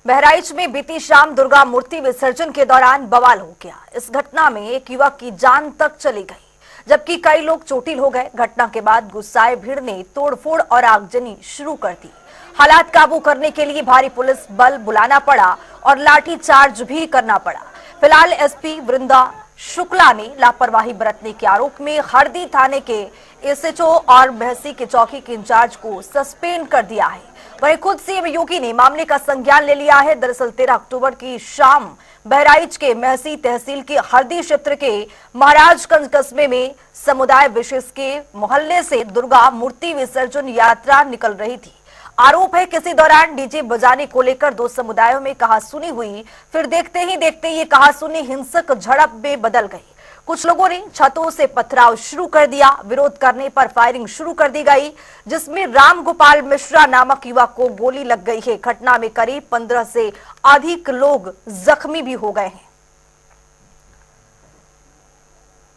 बहराइच में बीती शाम दुर्गा मूर्ति विसर्जन के दौरान बवाल हो गया। इस घटना में एक युवक की जान तक चली गई, जबकि कई लोग चोटिल हो गए। घटना के बाद गुस्साए भीड़ ने तोड़फोड़ और आगजनी शुरू कर दी। हालात काबू करने के लिए भारी पुलिस बल बुलाना पड़ा और लाठी चार्ज भी करना पड़ा। फिलहाल एसपी वृंदा शुक्ला ने लापरवाही बरतने के आरोप में हरदी थाने के एसएचओ और बहसी के चौकी के इंचार्ज को सस्पेंड कर दिया है। वहीं खुद सीएम योगी ने मामले का संज्ञान ले लिया है। दरअसल 13 अक्टूबर की शाम बहराइच के महसी तहसील के हरदी क्षेत्र के महाराजगंज कस्बे में समुदाय विशेष के मोहल्ले से दुर्गा मूर्ति विसर्जन यात्रा निकल रही थी। आरोप है किसी दौरान डीजे बजाने को लेकर दो समुदायों में कहासुनी हुई। फिर देखते ही देखते ये कहासुनी हिंसक झड़प में बदल गई। कुछ लोगों ने छतों से पथराव शुरू कर दिया। विरोध करने पर फायरिंग शुरू कर दी गई, जिसमें राम गोपाल मिश्रा नामक युवक को गोली लग गई है। घटना में करीब 15 से अधिक लोग जख्मी भी हो गए हैं।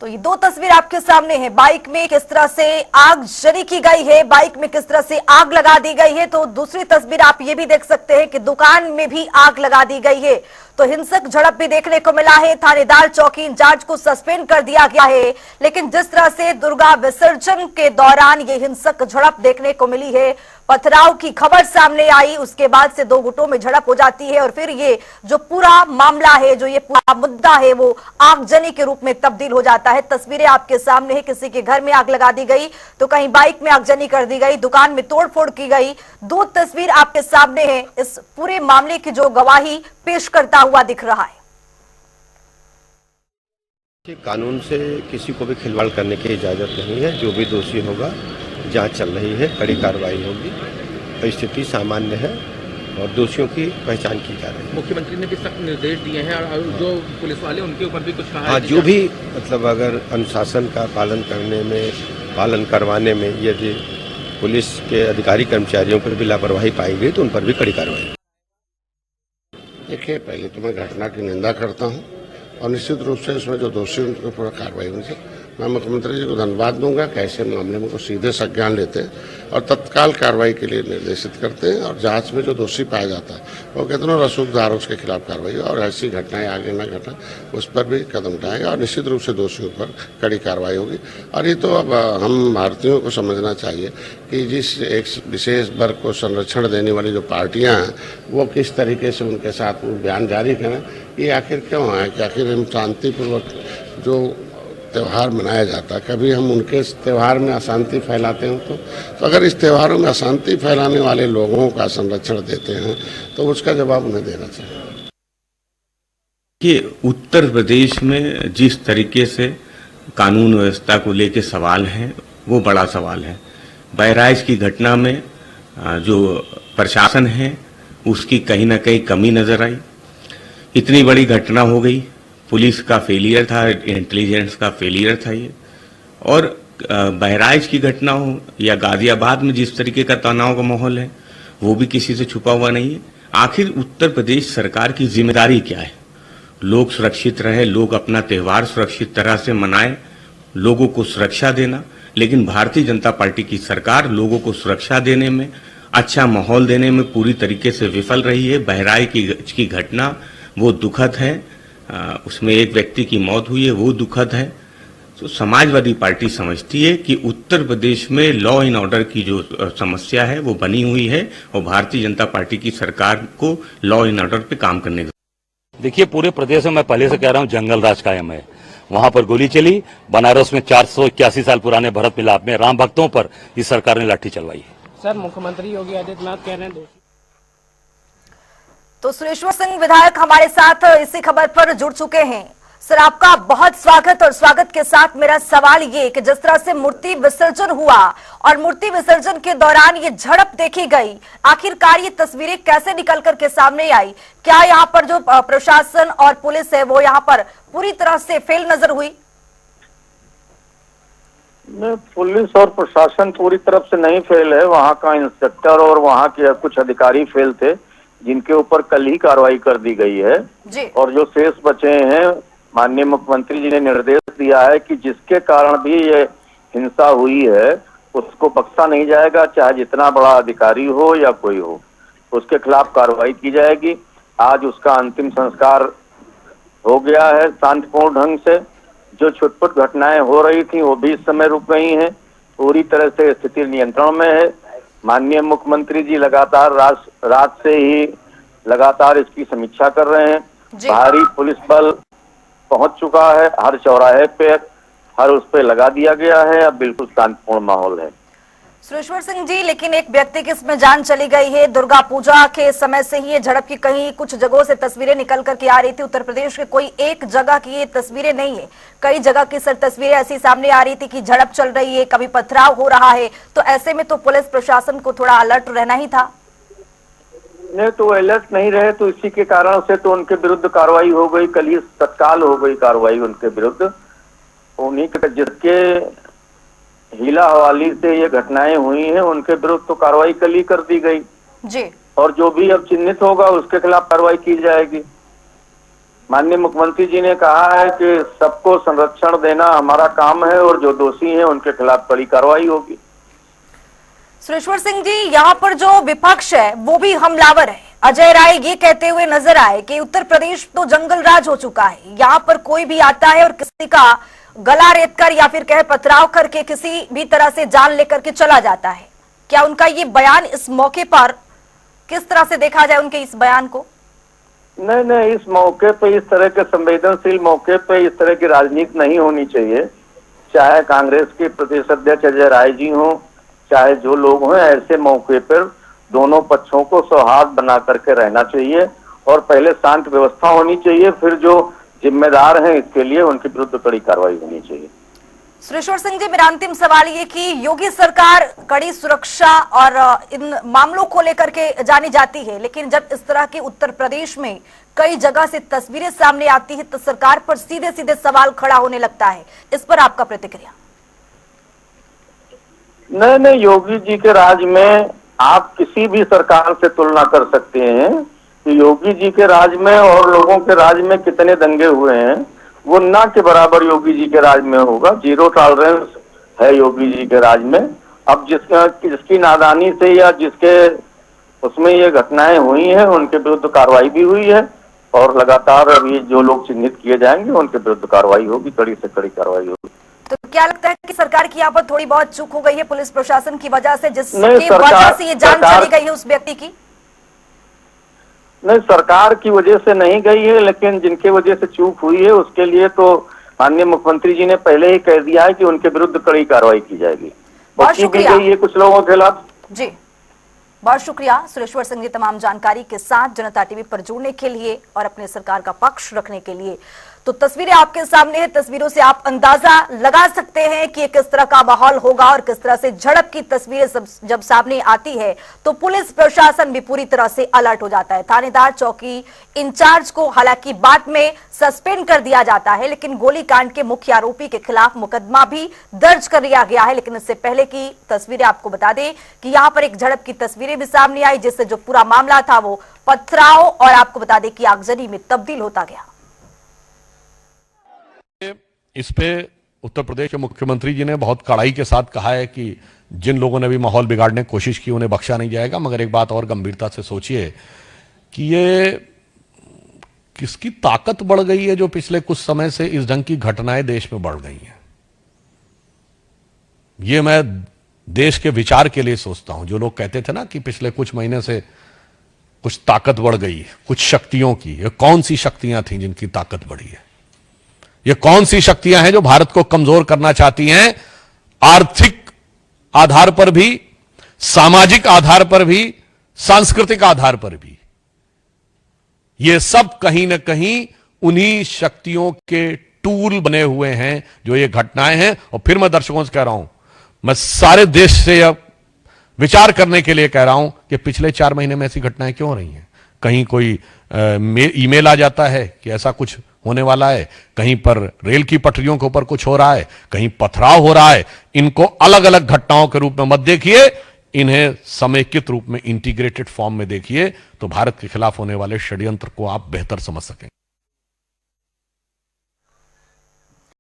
तो ये दो तस्वीर आपके सामने है। बाइक में किस तरह से आगजनी की गई है, बाइक में किस तरह से आग लगा दी गई है। तो दूसरी तस्वीर आप ये भी देख सकते हैं कि दुकान में भी आग लगा दी गई है। तो हिंसक झड़प भी देखने को मिला है। थानेदार चौकी इंचार्ज को सस्पेंड कर दिया गया है। लेकिन जिस तरह से दुर्गा विसर्जन के दौरान ये हिंसक झड़प देखने को मिली है, पथराव की खबर सामने आई, उसके बाद से दो गुटों में झड़प हो जाती है और फिर ये जो पूरा मामला है, जो ये पूरा मुद्दा है, वो आगजनी के रूप में तब्दील हो जाता है। तस्वीरें आपके सामने है। किसी के घर में आग लगा दी गई, तो कहीं बाइक में आगजनी कर दी गई, दुकान में तोड़फोड़ की गई। दो तस्वीर आपके सामने है। इस पूरे मामले की जो गवाही पेश करता हुआ दिख रहा है। कानून से किसी को भी खिलवाड़ करने की इजाजत नहीं है। जो भी दोषी होगा, जांच चल रही है, कड़ी कार्रवाई होगी। परिस्थिति सामान्य है और दोषियों की पहचान की जा रही है। मुख्यमंत्री ने भी सख्त निर्देश दिए हैं और जो पुलिस वाले उनके ऊपर भी कुछ कहा है। जो भी अगर अनुशासन का पालन करवाने में यदि पुलिस के अधिकारी कर्मचारियों पर भी लापरवाही पाई गई तो उन पर भी कड़ी कार्रवाई। देखिए, पहले तो मैं घटना की निंदा करता हूं और निश्चित रूप से इसमें जो दोषी उनके ऊपर कार्रवाई होनी चाहिए। मैं मुख्यमंत्री जी को धन्यवाद दूंगा कि ऐसे मामले में को सीधे संज्ञान लेते हैं और तत्काल कार्रवाई के लिए निर्देशित करते हैं और जांच में जो दोषी पाया जाता है वो कितनों रसूखदार उसके खिलाफ कार्रवाई हो और ऐसी घटनाएं आगे न घटना उस पर भी कदम उठाएगा और निश्चित रूप से दोषियों पर कड़ी कार्रवाई होगी। और ये तो अब हम भारतीयों को समझना चाहिए कि जिस एक विशेष वर्ग को संरक्षण देने वाली जो पार्टियाँ हैं वो किस तरीके से उनके साथ बयान जारी करें। ये आखिर क्यों है कि आखिर हम शांतिपूर्वक जो त्यौहार मनाया जाता है, कभी हम उनके त्यौहार में अशांति फैलाते हैं। तो अगर इस त्योहारों में अशांति फैलाने वाले लोगों का संरक्षण देते हैं तो उसका जवाब उन्हें देना चाहिए। कि उत्तर प्रदेश में जिस तरीके से कानून व्यवस्था को लेकर सवाल है वो बड़ा सवाल है। बहराइच की घटना में जो प्रशासन है उसकी कहीं ना कहीं कमी नजर आई। इतनी बड़ी घटना हो गई, पुलिस का फेलियर था, इंटेलिजेंस का फेलियर था ये। और बहराइच की घटना हो या गाजियाबाद में जिस तरीके का तनाव का माहौल है वो भी किसी से छुपा हुआ नहीं है। आखिर उत्तर प्रदेश सरकार की जिम्मेदारी क्या है? लोग सुरक्षित रहे, लोग अपना त्यौहार सुरक्षित तरह से मनाएं, लोगों को सुरक्षा देना। लेकिन भारतीय जनता पार्टी की सरकार लोगों को सुरक्षा देने में, अच्छा माहौल देने में पूरी तरीके से विफल रही है। बहराइच की घटना वो दुखद है, उसमें एक व्यक्ति की मौत हुई है, वो दुखद है। तो समाजवादी पार्टी समझती है कि उत्तर प्रदेश में लॉ एंड ऑर्डर की जो समस्या है वो बनी हुई है और भारतीय जनता पार्टी की सरकार को लॉ एंड ऑर्डर पे काम करने का। देखिए, पूरे प्रदेश में मैं पहले से कह रहा हूँ जंगल राज कायम है। वहां पर गोली चली। बनारस में 481 साल पुराने भरत मिलाप में राम भक्तों पर इस सरकार ने लाठी चलवाई है। सर, मुख्यमंत्री योगी आदित्यनाथ कह रहे हैं तो सुरेश्वर सिंह विधायक हमारे साथ इसी खबर पर जुड़ चुके हैं। सर, आपका बहुत स्वागत। और स्वागत के साथ मेरा सवाल ये कि जिस तरह से मूर्ति विसर्जन हुआ और मूर्ति विसर्जन के दौरान ये झड़प देखी गई, आखिरकार ये तस्वीरें कैसे निकल करके सामने आई? क्या यहाँ पर जो प्रशासन और पुलिस है वो यहाँ पर पूरी तरह से फेल नजर हुई? पुलिस और प्रशासन पूरी तरफ से नहीं फेल है। वहाँ का इंस्पेक्टर और वहाँ के कुछ अधिकारी फेल थे, जिनके ऊपर कल ही कार्रवाई कर दी गई है जी। और जो शेष बचे हैं, माननीय मुख्यमंत्री जी ने निर्देश दिया है कि जिसके कारण भी ये हिंसा हुई है उसको बख्शा नहीं जाएगा, चाहे जितना बड़ा अधिकारी हो या कोई हो, उसके खिलाफ कार्रवाई की जाएगी। आज उसका अंतिम संस्कार हो गया है शांतिपूर्ण ढंग से। जो छुटपुट घटनाएं हो रही थी वो भी इस समय रुक गई हैं। पूरी तरह से स्थिति नियंत्रण में है। माननीय मुख्यमंत्री जी लगातार रात से ही लगातार इसकी समीक्षा कर रहे हैं। भारी पुलिस बल पहुंच चुका है। हर चौराहे पे हर उस पे लगा दिया गया है। अब बिल्कुल शांतिपूर्ण माहौल है। सुरेश्वर सिंह जी, लेकिन एक व्यक्ति की इसमें जान चली गई है। दुर्गा पूजा के समय से ही ये झड़प की कहीं कुछ जगहों से तस्वीरें निकल करके आ रही थी। उत्तर प्रदेश के कोई एक जगह की ये तस्वीरें नहीं है, कई जगह की तस्वीरें ऐसी सामने आ रही थी कि झड़प चल रही है, कभी पथराव हो रहा है। तो ऐसे में तो पुलिस प्रशासन को थोड़ा अलर्ट रहना ही था। नहीं तो अलर्ट नहीं रहे तो इसी के कारण से तो उनके विरुद्ध कार्रवाई हो गई। कल ही तत्काल हो गई कार्रवाई उनके विरुद्ध। उन्हीं के जिसके हीला हवाली से ये घटनाएं हुई हैं उनके विरुद्ध तो कार्रवाई कल ही कर दी गई जी। और जो भी अब चिन्हित होगा उसके खिलाफ कार्रवाई की जाएगी। माननीय मुख्यमंत्री जी ने कहा है कि सबको संरक्षण देना हमारा काम है और जो दोषी हैं उनके खिलाफ कड़ी कार्रवाई होगी। सुरेश्वर सिंह जी, यहाँ पर जो विपक्ष है वो भी हमलावर है। अजय राय ये कहते हुए नजर आए कि उत्तर प्रदेश तो जंगल राज हो चुका है, यहाँ पर कोई भी आता है और किसी का गला रेत कर या फिर कहे पथराव करके किसी भी तरह से जान लेकर के चला जाता है। क्या उनका ये बयान इस मौके पर किस तरह से देखा जाए उनके इस बयान को? नहीं, इस मौके पे इस तरह के संवेदनशील मौके पे इस तरह की राजनीति नहीं होनी चाहिए। चाहे कांग्रेस के प्रदेश अध्यक्ष अजय राय जी हों, चाहे जो लोग हों, ऐसे मौके पर दोनों पक्षों को सौहार्द बना करके रहना चाहिए और पहले शांत व्यवस्था होनी चाहिए। फिर जो जिम्मेदार हैं इसके लिए उनके विरुद्ध कड़ी कार्रवाई होनी चाहिए। सुरेश्वर सिंह जी, मेरा अंतिम सवाल ये कि योगी सरकार कड़ी सुरक्षा और इन मामलों को लेकर के जानी जाती है, लेकिन जब इस तरह के उत्तर प्रदेश में कई जगह से तस्वीरें सामने आती है तो सरकार पर सीधे सीधे सवाल खड़ा होने लगता है। इस पर आपका प्रतिक्रिया? नहीं, योगी जी के राज में आप किसी भी सरकार से तुलना कर सकते हैं कि योगी जी के राज में और लोगों के राज में कितने दंगे हुए हैं, वो ना के बराबर योगी जी के राज में होगा। जीरो टॉलरेंस है योगी जी के राज में। अब जिसकी नादानी से या जिसके उसमें ये घटनाएं हुई हैं उनके विरुद्ध कार्रवाई भी हुई है और लगातार अभी जो लोग चिन्हित किए जाएंगे उनके विरुद्ध कार्रवाई होगी, कड़ी से कड़ी कार्रवाई होगी। तो क्या लगता है कि सरकार की यहाँ पर थोड़ी बहुत चूक हो गई है पुलिस प्रशासन की वजह से, जिसकी वजह से ये जान चली गई है उस व्यक्ति की? नहीं, सरकार की वजह से नहीं गई है, लेकिन जिनके वजह से चूक हुई है उसके लिए तो माननीय मुख्यमंत्री जी ने पहले ही कह दिया है कि उनके विरुद्ध कड़ी कार्रवाई की जाएगी। बहुत शुक्रिया। ये कुछ लोगों के खिलाफ जी, बहुत शुक्रिया सुरेश्वर सिंह जी तमाम जानकारी के साथ जनता टीवी पर जुड़ने के लिए और अपने सरकार का पक्ष रखने के लिए। तो तस्वीरें आपके सामने है, तस्वीरों से आप अंदाजा लगा सकते हैं कि किस तरह का माहौल होगा और किस तरह से झड़प की तस्वीरें जब सामने आती है तो पुलिस प्रशासन भी पूरी तरह से अलर्ट हो जाता है। थानेदार चौकी इंचार्ज को हालांकि बाद में सस्पेंड कर दिया जाता है, लेकिन गोलीकांड के मुख्य आरोपी के खिलाफ मुकदमा भी दर्ज कर लिया गया है। लेकिन इससे पहले की तस्वीरें आपको बता दें कि यहाँ पर एक झड़प की तस्वीरें भी सामने आई, जिससे जो पूरा मामला था वो पथराव और आपको बता दें कि आगजनी में तब्दील होता गया। इस पे उत्तर प्रदेश के मुख्यमंत्री जी ने बहुत कड़ाई के साथ कहा है कि जिन लोगों ने भी माहौल बिगाड़ने की कोशिश की उन्हें बख्शा नहीं जाएगा। मगर एक बात और गंभीरता से सोचिए कि ये किसकी ताकत बढ़ गई है जो पिछले कुछ समय से इस ढंग की घटनाएं देश में बढ़ गई हैं। ये मैं देश के विचार के लिए सोचता हूं। जो लोग कहते थे ना कि पिछले कुछ महीने से कुछ ताकत बढ़ गई, कुछ शक्तियों की, ये कौन सी शक्तियां थी जिनकी ताकत बढ़ी है? ये कौन सी शक्तियां हैं जो भारत को कमजोर करना चाहती हैं? आर्थिक आधार पर भी, सामाजिक आधार पर भी, सांस्कृतिक आधार पर भी। ये सब कहीं ना कहीं उन्हीं शक्तियों के टूल बने हुए हैं जो ये घटनाएं हैं। और फिर मैं दर्शकों से कह रहा हूं, मैं सारे देश से अब विचार करने के लिए कह रहा हूं कि पिछले 4 महीने में ऐसी घटनाएं क्यों हो रही हैं। कहीं कोई ईमेल आ जाता है कि ऐसा कुछ होने वाला है, कहीं पर रेल की पटरियों के ऊपर कुछ हो रहा है, कहीं पथराव हो रहा है। इनको अलग अलग घटनाओं के रूप में मत देखिए, इन्हें समेकित रूप में इंटीग्रेटेड फॉर्म में देखिए, तो भारत के खिलाफ होने वाले षड्यंत्र को आप बेहतर समझ सकेंगे।